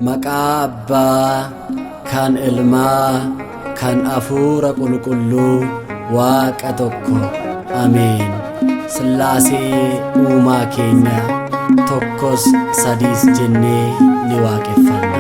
Maqaa Abbaa, kan Ilmaa, kan Hafuura Qulqulluu, Waaqa tokko. Ameen. Sillaasee uumaa keenya tokkos sadiis jennee ni waaqeffanna.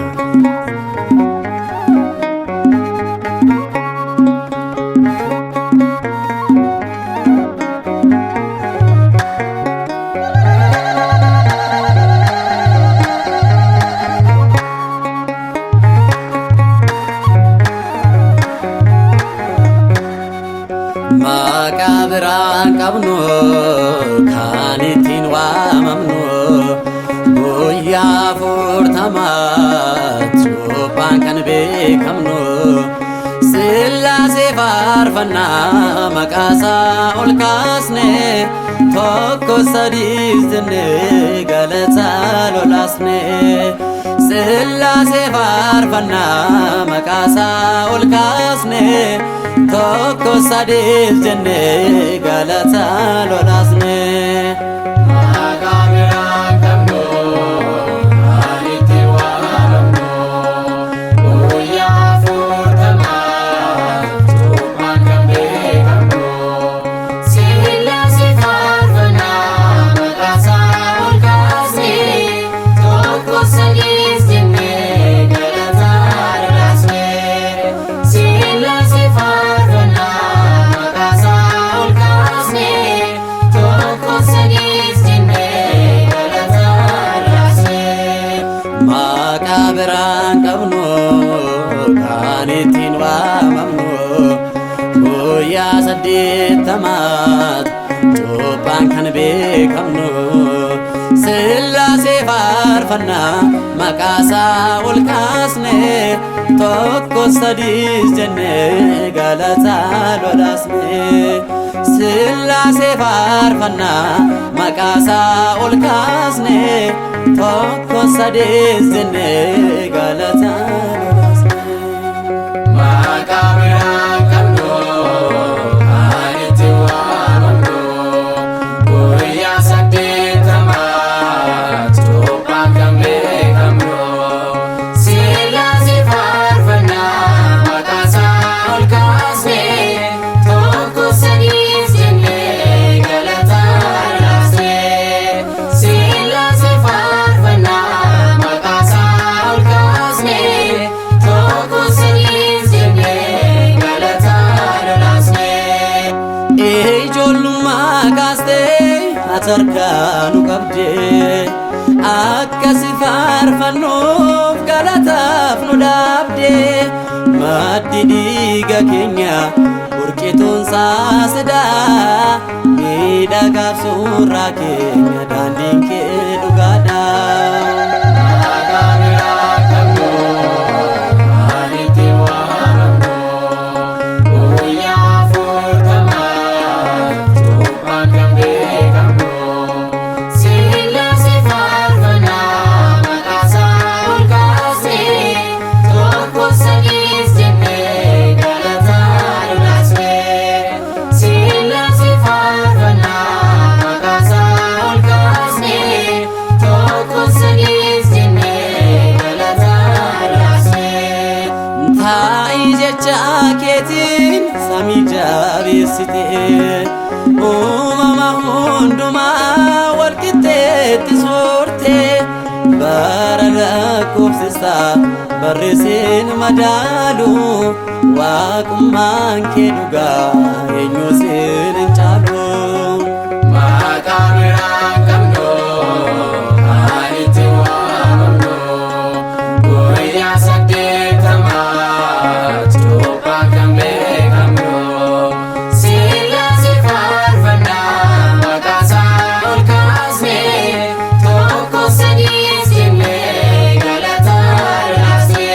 Maqaa biraan qabnu kan ittiin waamamnu guyyaa 40 cuuphaan kan beekamnu Sillaasee faarfannaa maqaasaa ol kaasne tokko sadiis jennee galataa lolaasne. Sillaasee faarfannaa maqaasaa ol kaasne tokko sadiis jennee galataa lolaasne. Maqaa biraan qabnu kan ittiin waamamnu guyyaa 40 cuuphaan kan beekamnu Sillaasee faarfannaa maqaasaa ol kaasne tokko sadiis jennee galataa lolaasne. Sillaasee faarfannaa maqaasaa ol kaasne tokko sadiis jennee galataa lolaasne. Maqaa biraan qabnu kan ittiin waamamnu guyyaa 80 cuuphaan kan beekamnu Sillaasee faarfannaa maqaasaa ol kaasne tokko sadiis jennee galataa lolaasne. Sillaasee faarfannaa maqaasaa ol kaasne tokko sadiis jennee galataa lolaasne. Maqaa biraan qabnu kan ittiin waamamnu guyyaa 80 cuuphaan kan beekamnu Sillaasee faarfannaa maqaasaa ol kaasne tokko sadiis jennee galataa lolaasne. Sillaasee faarfannaa maqaasaa ol kaasne tokko sadiis jennee galataa lolaasne. Ijoollummaa kaastee ati harkaa nu qabdee akkasi faarfannuuf galataaf nu dhaabdee maddi dhiiga keenya burqituun saasidaa miidhagaaf suuraa keenya daandiin kee dhugaadha. Maqaa biraan qabnu kan ittiin waamamnu guyyaa 40 cuuphaan kan beekamnu Sillaasee faarfannaa maqaasaa ol kaasne tokko sadiis jennee galataa lolaasne. Sillaasee faarfannaa maqaasaa ol kaasne tokko sadiis jennee galataa lolaasne. Taa'ii jecha keetiin samii jabeessite uumama hundumaa wal qixxeetti soorte bara lakkoofsisaa barreesseen madaalu waaqummaan kee dhugaa eenyu siin hin caalu. Maqaa biraan qabnu kan ittiin waamamnu guyyaa 80 cuuphaan kan beekamnu Sillaasee faarfannaa maqaasaa ol kaasne tokko sadiis jennee galataa lolaasne.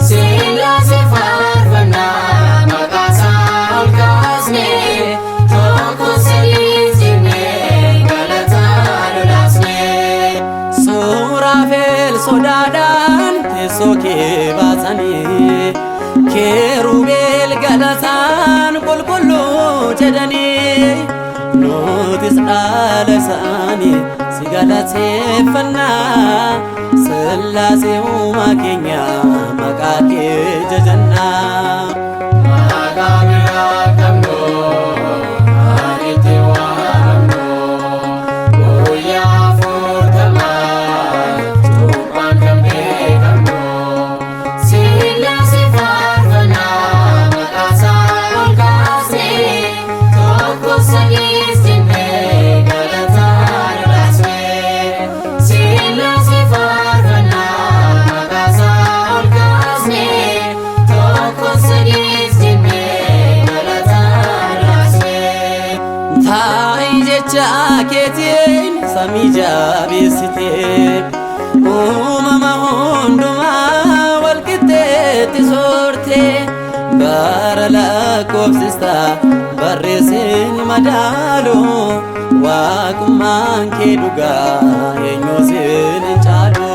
Sillaasee faarfannaa maqaasaa ol kaasne tokko sadiis jennee galataa lolaasne. Suuraafeel sodaadhaan teessoo kee baasanii keerubeel galataan qulqulluu jedhanii nutis dhaala isaanii si galateeffannaa. Sillaasee uumaa keenya maqaa kee jajannaa. Maqaa biraa qabnu kan itti waamamnu guyyaa afurtamaa cuuphaan kan beekamnu. Sillaasee faarfannaa maqaasaa ol kaasnee tokko sadiis jennee galataa dhalaasnee. Sillaasee faarfannaa maqaasaa ol kaasnee tokko sadiis jennee galataa dhalaasnee. Taa'ii jecha keetiin samii jabeessitee uumama hundumaa walqixxeetti soortee bara lakkoofsista barreessin madaalu waaqummaan kee dhugaa eenyu sin hin caalu.